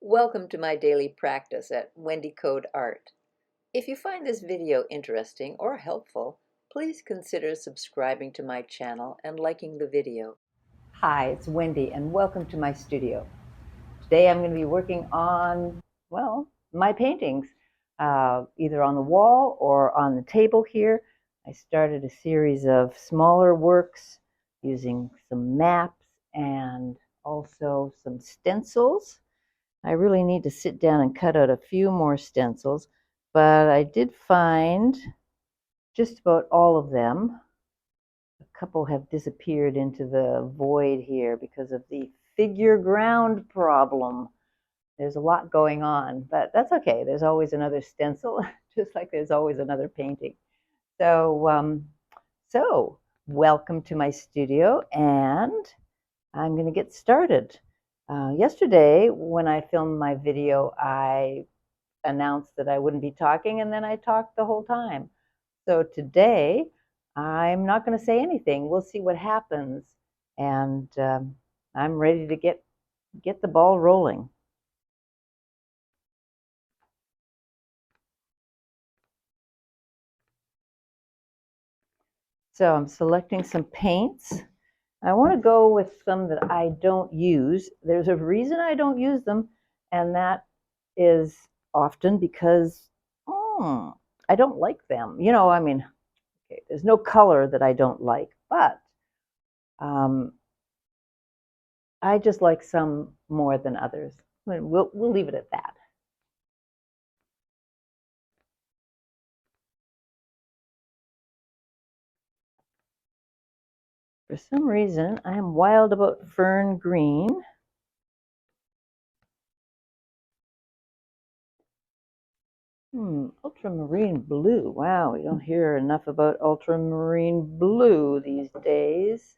Welcome to my daily practice at Wendy Coad Art. If you find this video interesting or helpful, please consider subscribing to my channel and liking the video. Hi, it's Wendy and welcome to my studio. Today I'm going to be working on, well, my paintings, either on the wall or on the table here. I started a series of smaller works using some maps and also some stencils. I really need to sit down and cut out a few more stencils, but I did find just about all of them. A couple have disappeared into the void here because of the figure ground problem. There's a lot going on, but that's okay. There's always another stencil, just like there's always another painting. So welcome to my studio, and I'm going to get started. Yesterday, when I filmed my video, I announced that I wouldn't be talking, and then I talked the whole time. So today, I'm not going to say anything. We'll see what happens, and I'm ready to get the ball rolling. So I'm selecting some paints. I want to go with some that I don't use. There's a reason I don't use them, and that is often because I don't like them. I mean, okay, there's no color that I don't like, but I just like some more than others. We'll leave it at that. For some reason, I am wild about fern green. Ultramarine blue. Wow, we don't hear enough about ultramarine blue these days.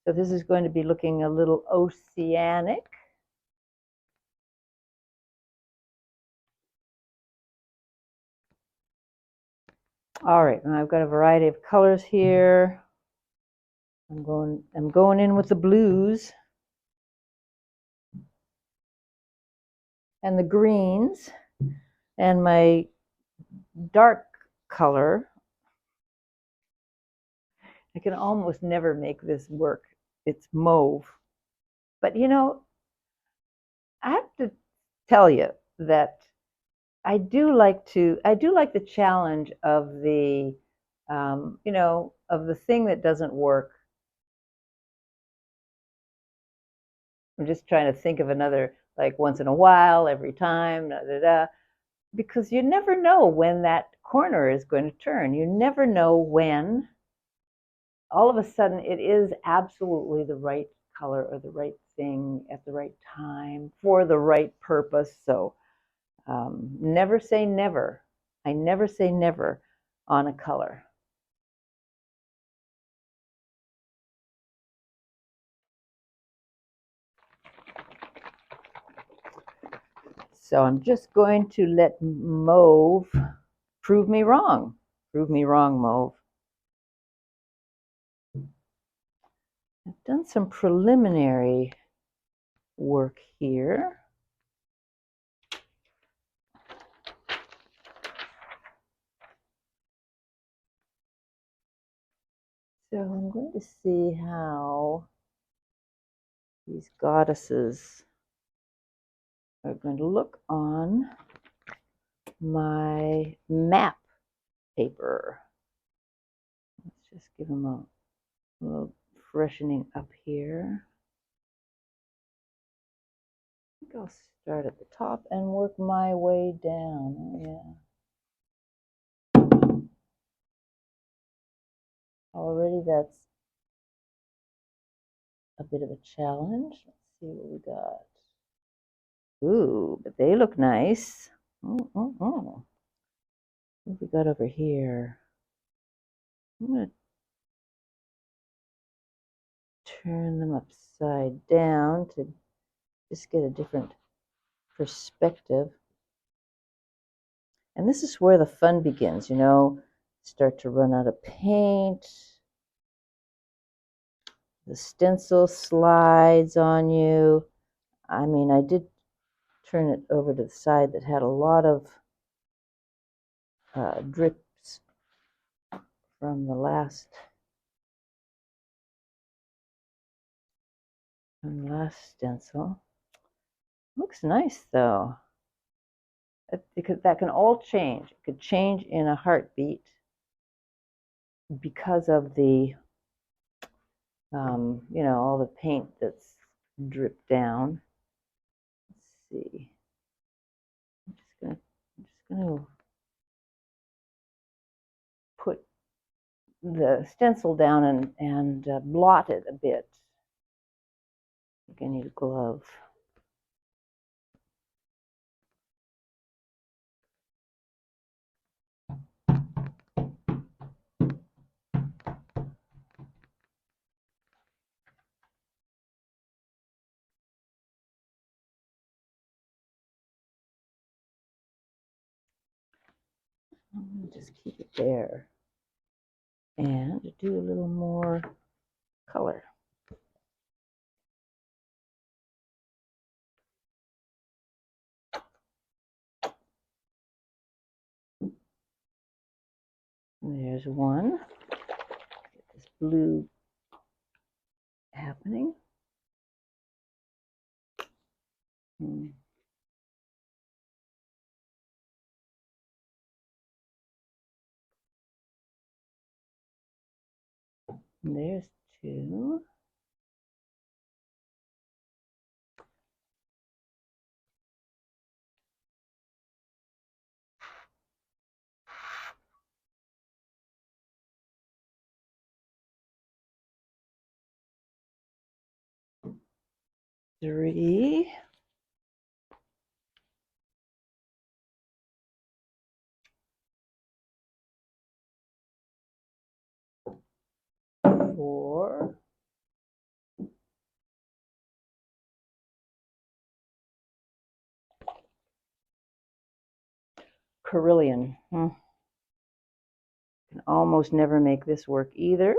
So this is going to be looking a little oceanic. All right, and I've got a variety of colors here. I'm going in with the blues and the greens, and my dark color. I can almost never make this work. It's mauve. But I have to tell you that I do like the challenge of the of the thing that doesn't work. I'm just trying to think of another, like once in a while, every time, because you never know when that corner is going to turn. You never know when all of a sudden it is absolutely the right color or the right thing at the right time for the right purpose. So never say never. I never say never on a color. So I'm just going to let mauve prove me wrong. Prove me wrong, mauve. I've done some preliminary work here. So I'm going to see how these goddesses are going to look on my map paper. Let's just give them a little freshening up here. I think I'll start at the top and work my way down. Oh, yeah. Already that's a bit of a challenge. Let's see what we got. Ooh, but they look nice. What have we got over here? I'm going to turn them upside down to just get a different perspective. And this is where the fun begins, start to run out of paint. The stencil slides on you. I mean, I did turn it over to the side that had a lot of drips from the last stencil. Looks nice though. That can all change. It could change in a heartbeat because of the you know, all the paint that's dripped down. Let's see. I'm just gonna put the stencil down and blot it a bit. I think I need a glove. I'm going to just keep it there and do a little more color. There's one. Get this blue happening. There's two. 3. 4. Carillion. Can almost never make this work either,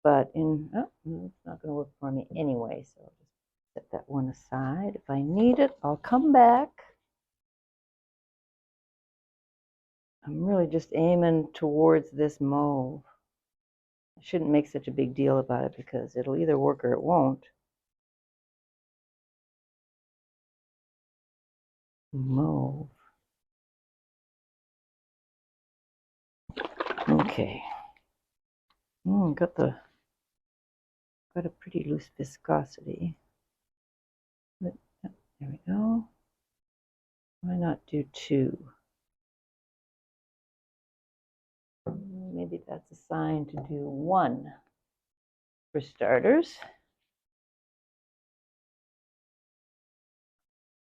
but it's not going to work for me anyway, so I'll just set that one aside. If I need it, I'll come back. I'm really just aiming towards this mauve. I shouldn't make such a big deal about it because it'll either work or it won't. Mauve. Okay. Got a pretty loose viscosity. But, there we go. Why not do 2? Maybe that's a sign to do 1 for starters.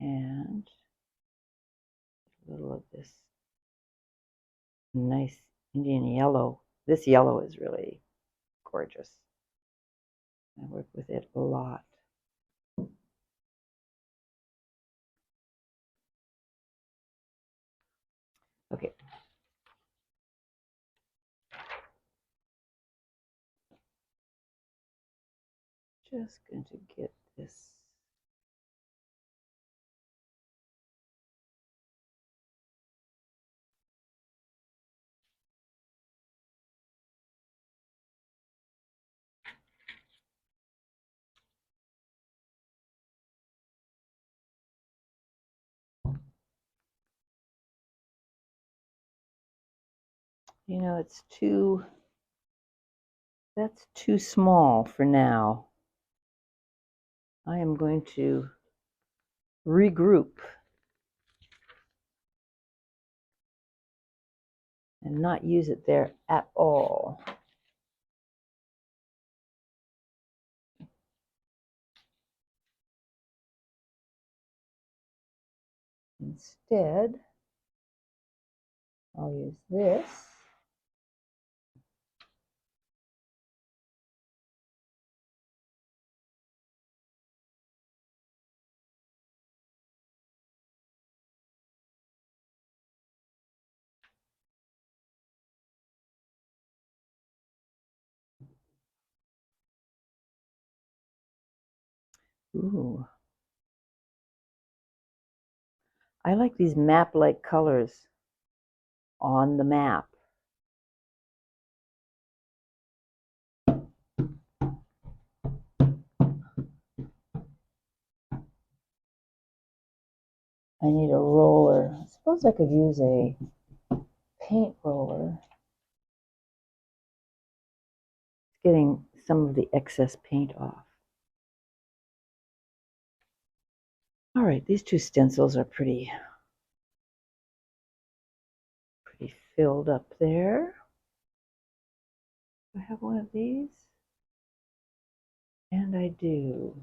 And a little of this nice Indian yellow. This yellow is really gorgeous. I work with it a lot. Okay. Just going to get this. You know, that's too small for now. I am going to regroup and not use it there at all. Instead, I'll use this. Ooh. I like these map-like colors on the map. I need a roller. I suppose I could use a paint roller. Getting some of the excess paint off. All right, these two stencils are pretty filled up there. Do I have one of these? And I do.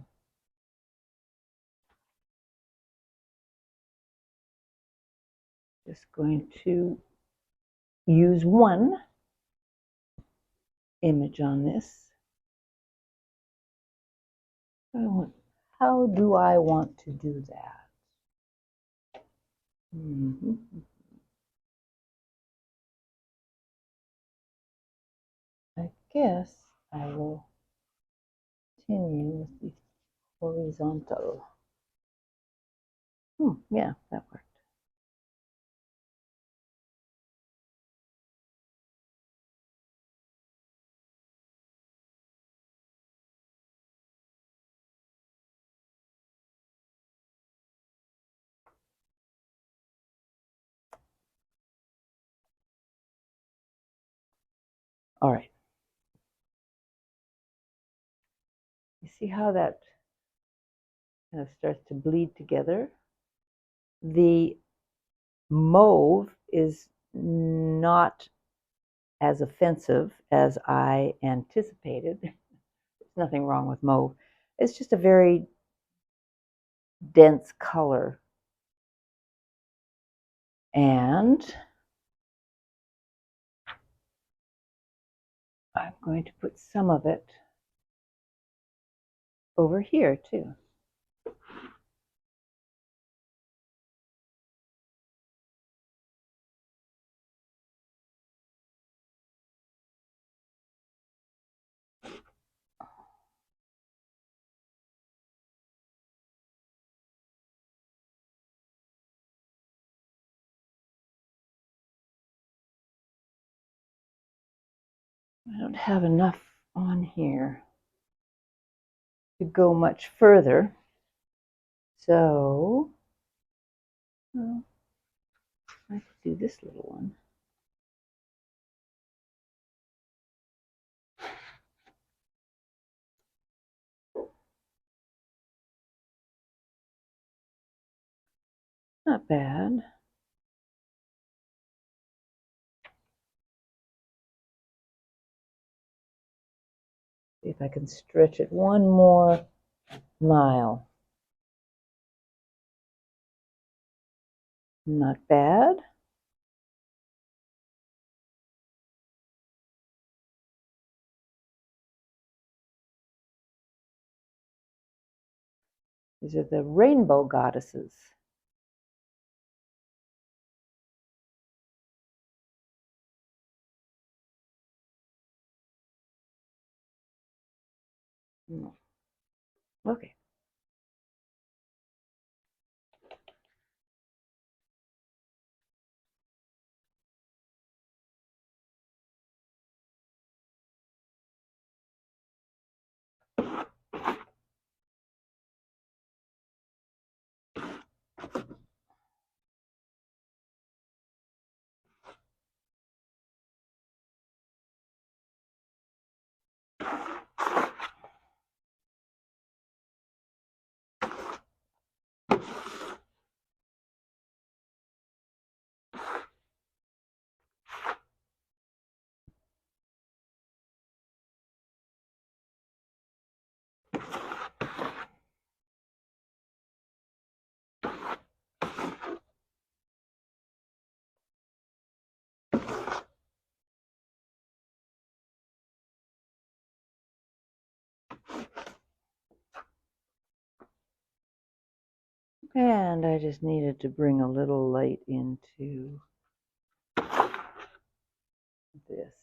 Just going to use one image on this. How do I want to do that? I guess I will continue with the horizontal. Yeah, that worked. All right. You see how that kind of starts to bleed together? The mauve is not as offensive as I anticipated. There's nothing wrong with mauve. It's just a very dense color. And I'm going to put some of it over here too. I don't have enough on here to go much further. So, well, I could do this little one. Not bad. See if I can stretch it one more mile. Not bad. These are the rainbow goddesses. Okay. And I just needed to bring a little light into this.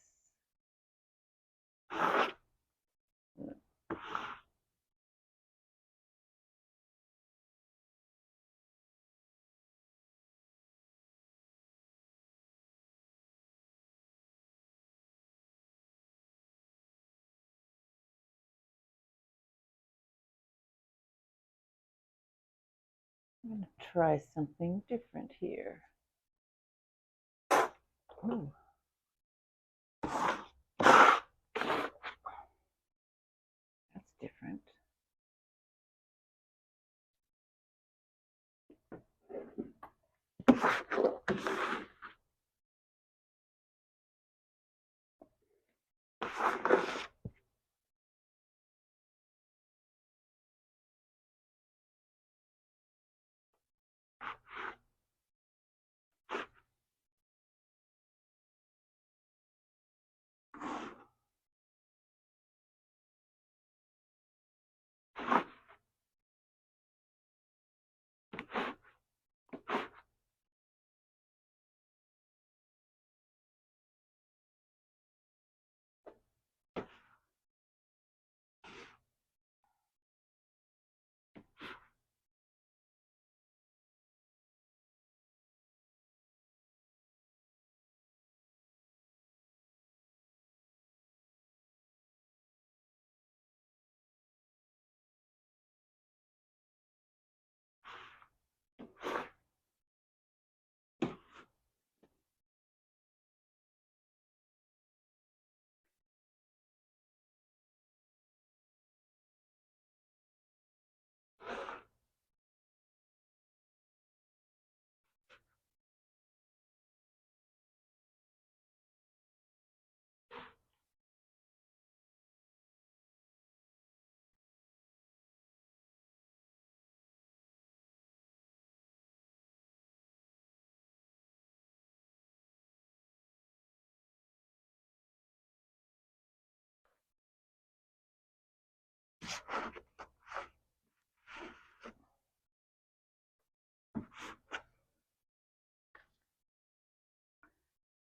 I'm going to try something different here. Ooh. That's different.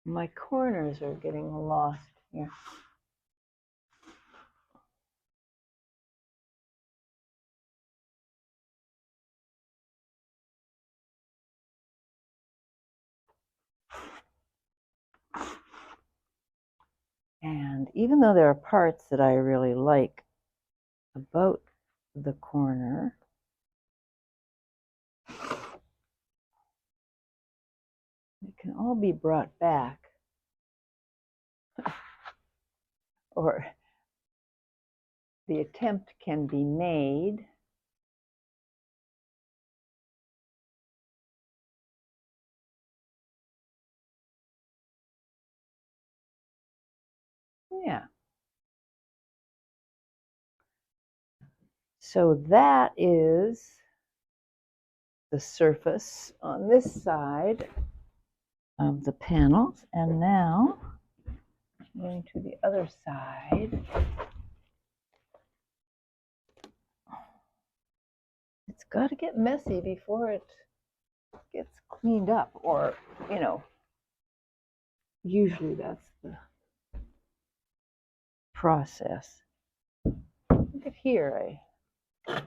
My corners are getting lost here. And even though there are parts that I really like about the corner, it can all be brought back. Or the attempt can be made yeah. So that is the surface on this side of the panels. And now going to the other side. It's got to get messy before it gets cleaned up, or, you know, usually that's the process. Look at here, I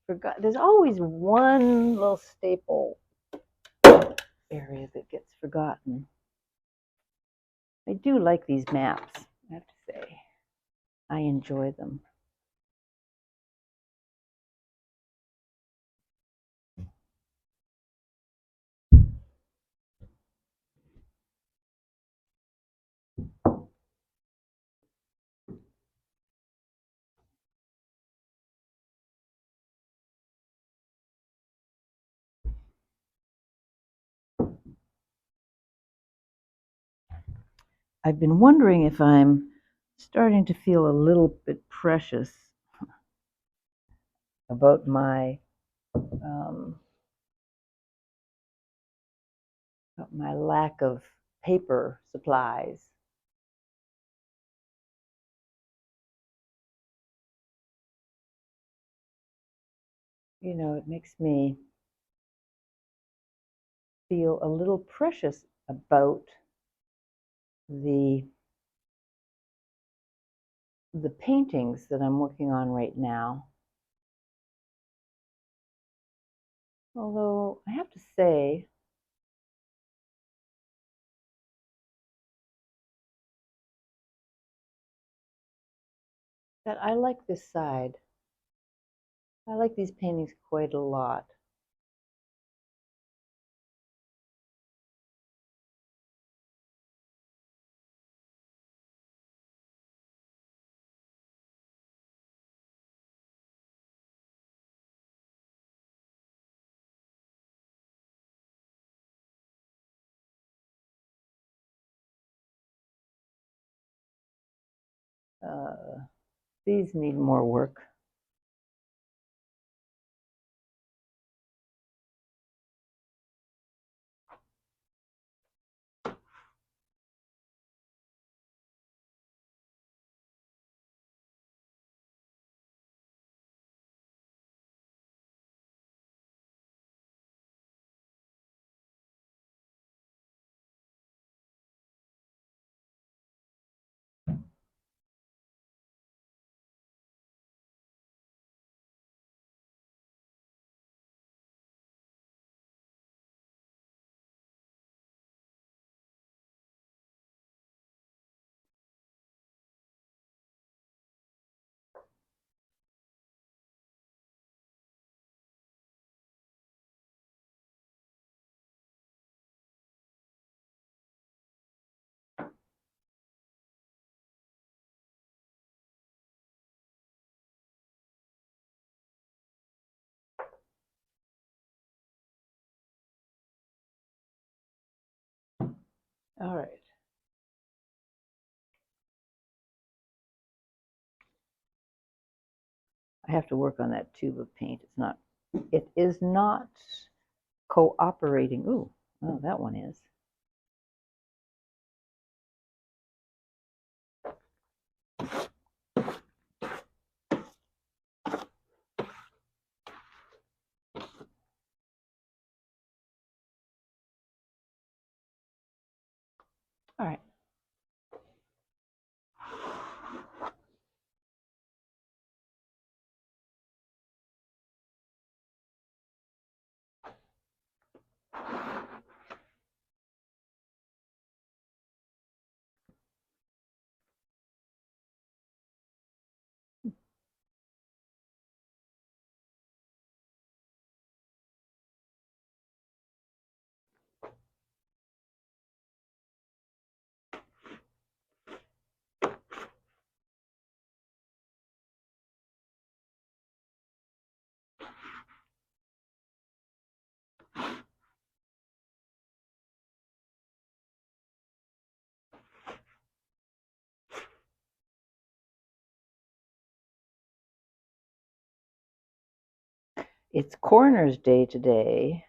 forgot. There's always one little staple area that gets forgotten. I do like these maps, I have to say. I enjoy them. I've been wondering if I'm starting to feel a little bit precious about my lack of paper supplies. You know, it makes me feel a little precious about the paintings that I'm working on right now. Although I have to say, that I like this side. I like these paintings quite a lot. These need more work. All right. I have to work on that tube of paint. It is not cooperating. Ooh, oh, that one is. All right. It's Coroner's Day today.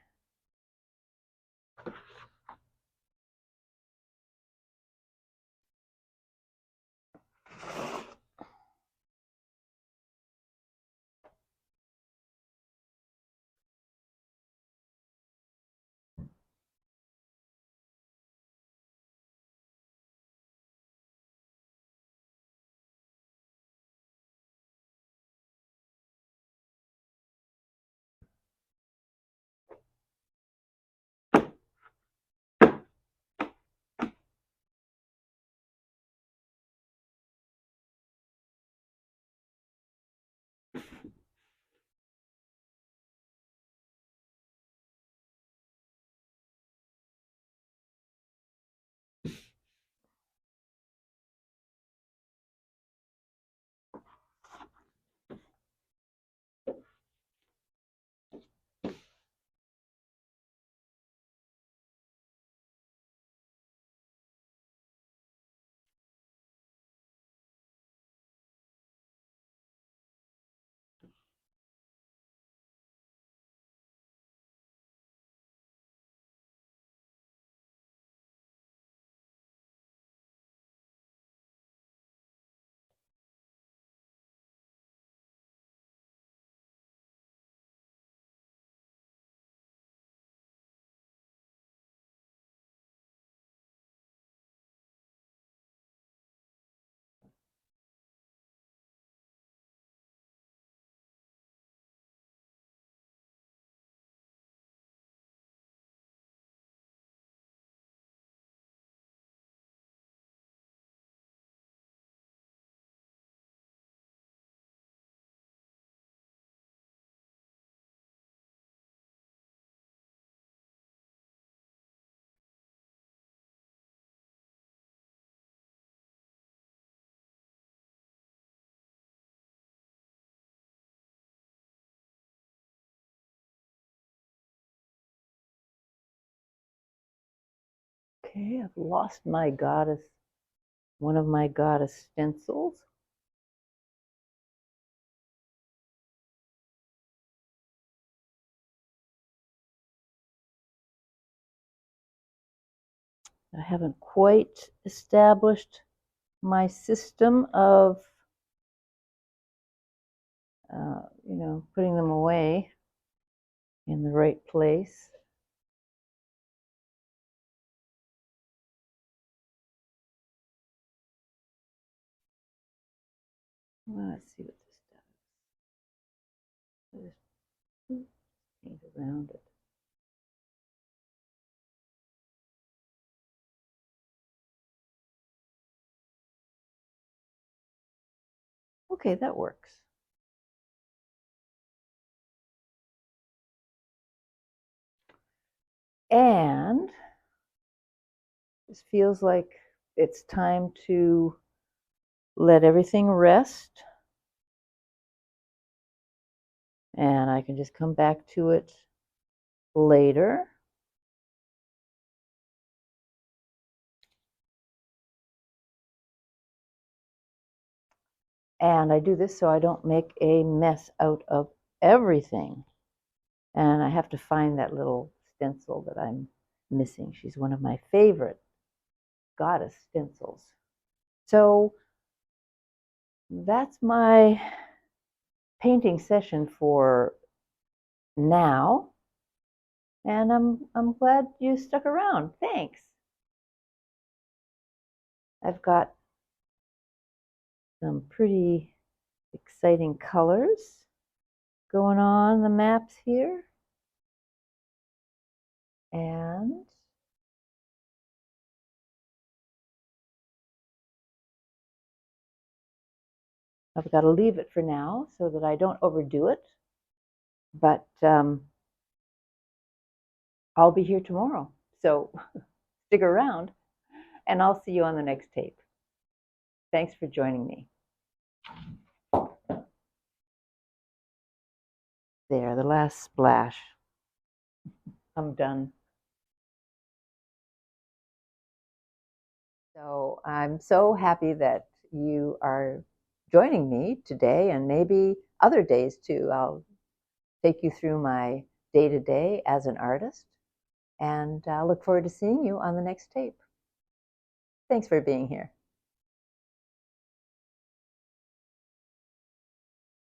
Okay, I've lost my goddess, one of my goddess stencils. I haven't quite established my system of, putting them away in the right place. Well, let's see what this does. Just paint around it. Okay, that works. And this feels like it's time to let everything rest. And I can just come back to it later. And I do this so I don't make a mess out of everything. And I have to find that little stencil that I'm missing. She's one of my favorite goddess stencils. So that's my painting session for now. And I'm glad you stuck around. Thanks. I've got some pretty exciting colors going on the maps here. And I've got to leave it for now so that I don't overdo it. But I'll be here tomorrow. So stick around and I'll see you on the next tape. Thanks for joining me. There, the last splash. I'm done. So I'm so happy that you are joining me today and maybe other days too. I'll take you through my day-to-day as an artist, and I look forward to seeing you on the next tape. Thanks for being here.